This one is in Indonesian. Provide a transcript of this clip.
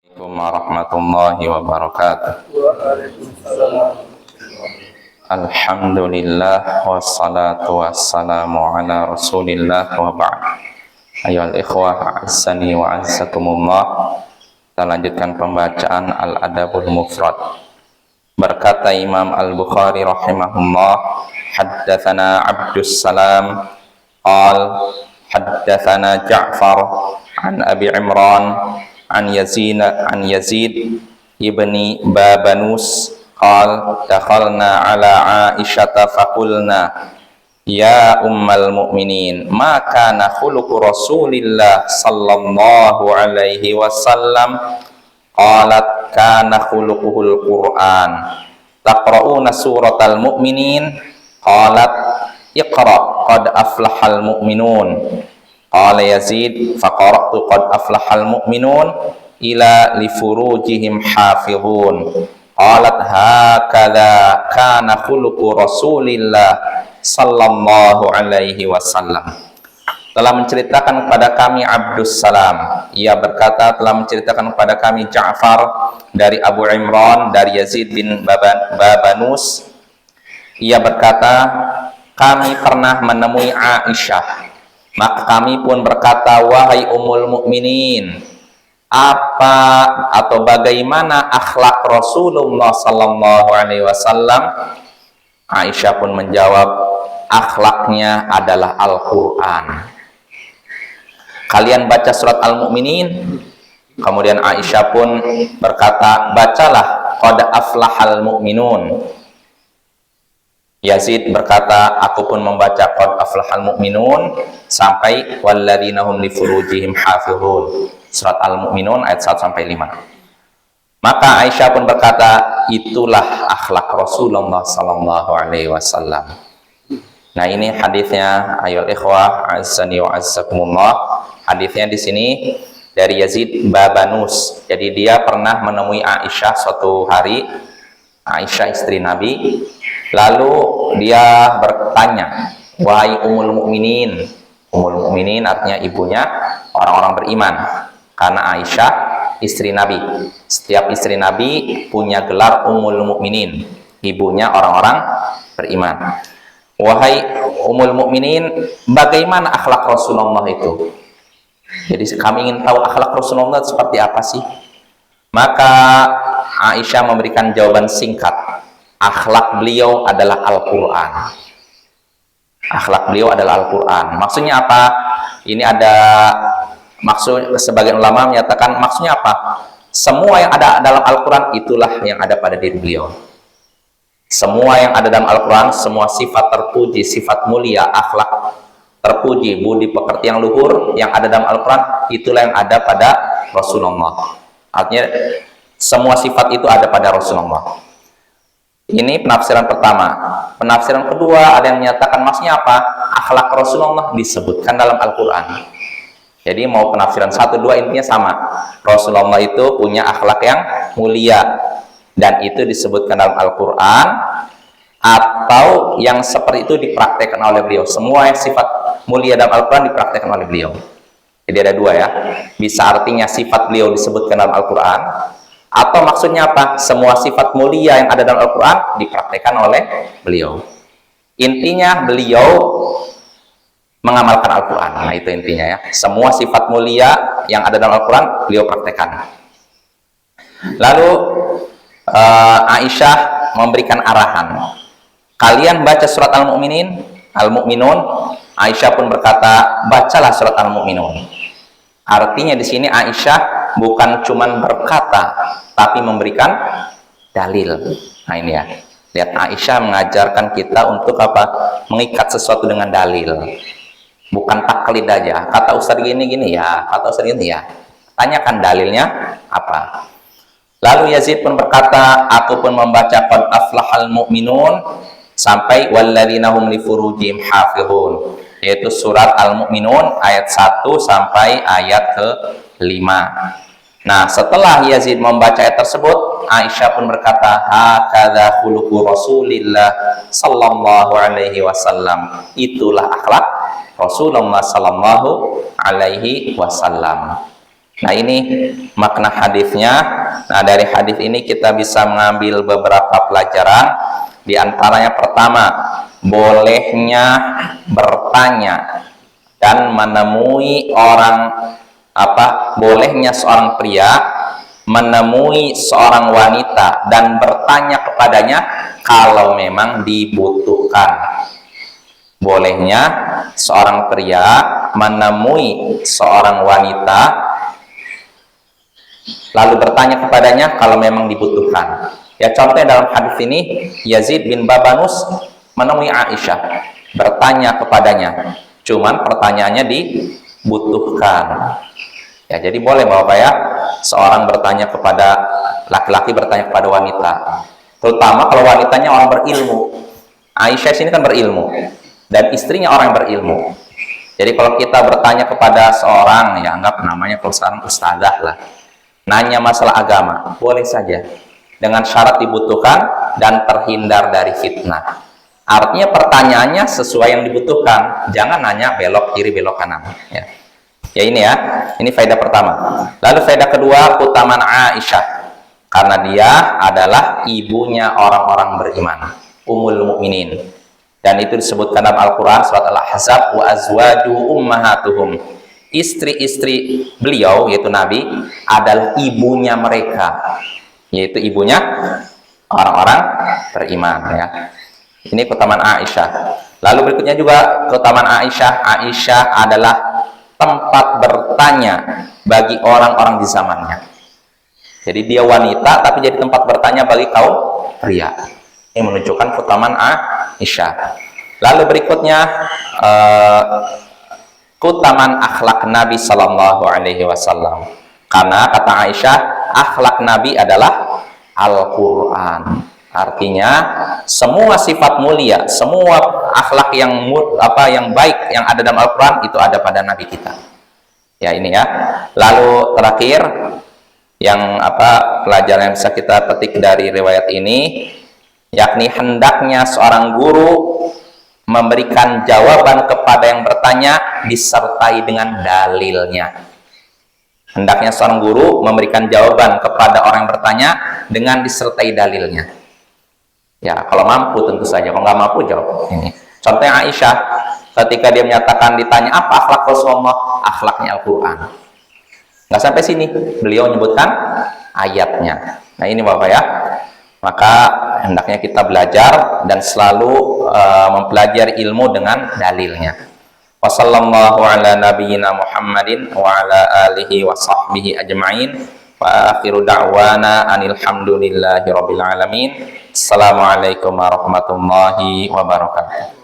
Assalamualaikum warahmatullahi wabarakatuh. Alhamdulillah wassalatu wassalamu ala rasulillah wa ba'd. Ayyuhal ikhwah a'azzani wa a'azzakumullah. Kita lanjutkan pembacaan Al-Adabul Mufrad. Berkata Imam Al-Bukhari rahimahullah, haddatsana Abdus Salam qal haddatsana Ja'far an Abi Imran an Yazid ibni Babanus qal dakhalna ala Aisyata faqulna ya ummal mu'minin ma kana khuluqu Rasulillah sallallahu alaihi wasallam qalat kana khuluquhul Qur'an taqra'una suratal mu'minin qalat iqra qad aflahal mu'minun. Qala Yazid faqara'tu qad aflahal mu'minun ila li furujihim hafizun. Qalat hakadha kana khuluqu Rasulillah sallallahu alaihi wasallam. Telah menceritakan kepada kami Abdus Salam, ia berkata telah menceritakan kepada kami Ja'far dari Abu Imran dari Yazid bin Babanus. Ia berkata kami pernah menemui Aisyah. Maka kami pun berkata, wahai Ummul Mukminin, apa atau bagaimana akhlak Rasulullah sallallahu alaihi wasallam? Aisyah pun menjawab, akhlaknya adalah Al-Qur'an. Kalian baca surat Al-Mu'minin? Kemudian Aisyah pun berkata, bacalah qad aflahal mu'minun. Yazid berkata, aku pun membaca qad aflahal mu'minun sampai walladzina hum li furujihim hafizun. Surat Al-Mu'minun ayat 1 sampai 5. Maka Aisyah pun berkata, itulah akhlak Rasulullah sallallahu alaihi wasallam. Nah, ini hadisnya ayyuhal ikhwah azzani wa azzakumullah. Hadisnya di sini dari Yazid Babanus. Jadi dia pernah menemui Aisyah suatu hari. Aisyah istri Nabi. Lalu dia bertanya, wahai Ummul Mukminin. Ummul Mukminin artinya ibunya orang-orang beriman. Karena Aisyah istri Nabi. Setiap istri Nabi punya gelar Ummul Mukminin. Ibunya orang-orang beriman. Wahai Ummul Mukminin, bagaimana akhlak Rasulullah itu? Jadi kami ingin tahu akhlak Rasulullah seperti apa sih? Maka Aisyah memberikan jawaban singkat. Akhlak beliau adalah Al-Quran. Akhlak beliau adalah Al-Quran. Maksudnya apa? Ini ada maksud, sebagian ulama menyatakan maksudnya apa? Semua yang ada dalam Al-Quran itulah yang ada pada diri beliau. Semua yang ada dalam Al-Quran, semua sifat terpuji, sifat mulia, akhlak terpuji, budi pekerti yang luhur yang ada dalam Al-Quran, itulah yang ada pada Rasulullah. Artinya semua sifat itu ada pada Rasulullah. Ini penafsiran pertama. Penafsiran kedua ada yang menyatakan maksudnya apa? Akhlak Rasulullah disebutkan dalam Al-Quran. Jadi mau penafsiran 1, 2 intinya sama. Rasulullah itu punya akhlak yang mulia dan itu disebutkan dalam Al-Quran, atau yang seperti itu dipraktekkan oleh beliau. Semua yang sifat mulia dalam Al-Quran dipraktekkan oleh beliau. Jadi ada 2 ya. Bisa artinya sifat beliau disebutkan dalam Al-Quran, atau maksudnya apa? Semua sifat mulia yang ada dalam Al-Quran dipraktekkan oleh beliau. Intinya beliau mengamalkan Al-Quran. Nah itu intinya ya. Semua sifat mulia yang ada dalam Al-Quran beliau praktekkan. Lalu Aisyah memberikan arahan. Kalian baca surat Al-Mu'minin, Al-Mu'minun. Aisyah pun berkata, bacalah surat Al-Mu'minun. Artinya di sini Aisyah bukan cuman berkata, tapi memberikan dalil. Nah ini ya. Lihat, Aisyah mengajarkan kita untuk apa? Mengikat sesuatu dengan dalil. Bukan taklid aja. Kata Ustaz gini-gini ya, kata Ustaz gini ya. Tanyakan dalilnya apa. Lalu Yazid pun berkata, aku pun membaca qad aflahal mu'minun sampai walladzina hum li furujihim hafizun. Yaitu surat Al-Mu'minun ayat 1 sampai ayat ke-5. Nah, setelah Yazid membaca ayat tersebut, Aisyah pun berkata, hakadha khuluqu Rasulillah sallallahu alaihi wasallam. Itulah akhlak Rasulullah sallallahu alaihi wasallam. Nah, ini makna hadisnya. Nah, dari hadis ini kita bisa mengambil beberapa pelajaran. Di antaranya pertama, bolehnya bertanya dan menemui bolehnya seorang pria menemui seorang wanita dan bertanya kepadanya kalau memang dibutuhkan. Bolehnya seorang pria menemui seorang wanita lalu bertanya kepadanya kalau memang dibutuhkan. Ya, contohnya dalam hadis ini, Yazid bin Babanus menemui Aisyah, bertanya kepadanya. Cuman pertanyaannya dibutuhkan. Ya, jadi boleh Bapak ya, seorang bertanya kepada laki-laki bertanya kepada wanita. Terutama kalau wanitanya orang berilmu. Aisyah sini kan berilmu dan istrinya orang yang berilmu. Jadi kalau kita bertanya kepada seorang, ya anggap namanya kalau sekarang ustadzah lah, nanya masalah agama, boleh saja dengan syarat dibutuhkan dan terhindar dari fitnah. Artinya pertanyaannya sesuai yang dibutuhkan, jangan nanya belok kiri belok kanan. Ya ini ya, ini faedah pertama. Lalu faedah kedua, keutamaan Aisyah karena dia adalah ibunya orang-orang beriman, Ummul Mukminin, dan itu disebutkan dalam Al-Quran surat Al-Ahzab, wa azwaju ummahatuhum, istri-istri beliau yaitu Nabi adalah ibunya mereka, yaitu ibunya orang-orang beriman ya. Ini keutamaan Aisyah. Lalu berikutnya juga keutamaan Aisyah. Aisyah adalah tempat bertanya bagi orang-orang di zamannya. Jadi dia wanita tapi jadi tempat bertanya bagi kaum pria. Ini menunjukkan keutamaan Aisyah. Lalu berikutnya keutamaan akhlak Nabi Sallallahu Alaihi Wasallam. Karena kata Aisyah, akhlak Nabi adalah Al-Quran. Artinya semua sifat mulia, semua akhlak yang baik yang ada dalam Al-Quran itu ada pada Nabi kita. Ya ini ya. Lalu terakhir yang pelajaran yang bisa kita petik dari riwayat ini, yakni hendaknya seorang guru memberikan jawaban kepada yang bertanya disertai dengan dalilnya. Hendaknya seorang guru memberikan jawaban kepada orang yang bertanya dengan disertai dalilnya. Ya, kalau mampu tentu saja, kalau nggak mampu jawab ini. Contohnya Aisyah, ketika dia menyatakan ditanya apa akhlak Rasulullah, akhlaknya Al-Quran. Nggak sampai sini, beliau menyebutkan ayatnya. Nah ini Bapak ya, maka hendaknya kita belajar dan selalu mempelajari ilmu dengan dalilnya. Wassallallahu ala nabiyyina Muhammadin wa ala alihi wa sahbihi ajma'in. Wa akhiru da'wana anil hamdulillahi rabbil alamin. Assalamualaikum warahmatullahi wabarakatuh.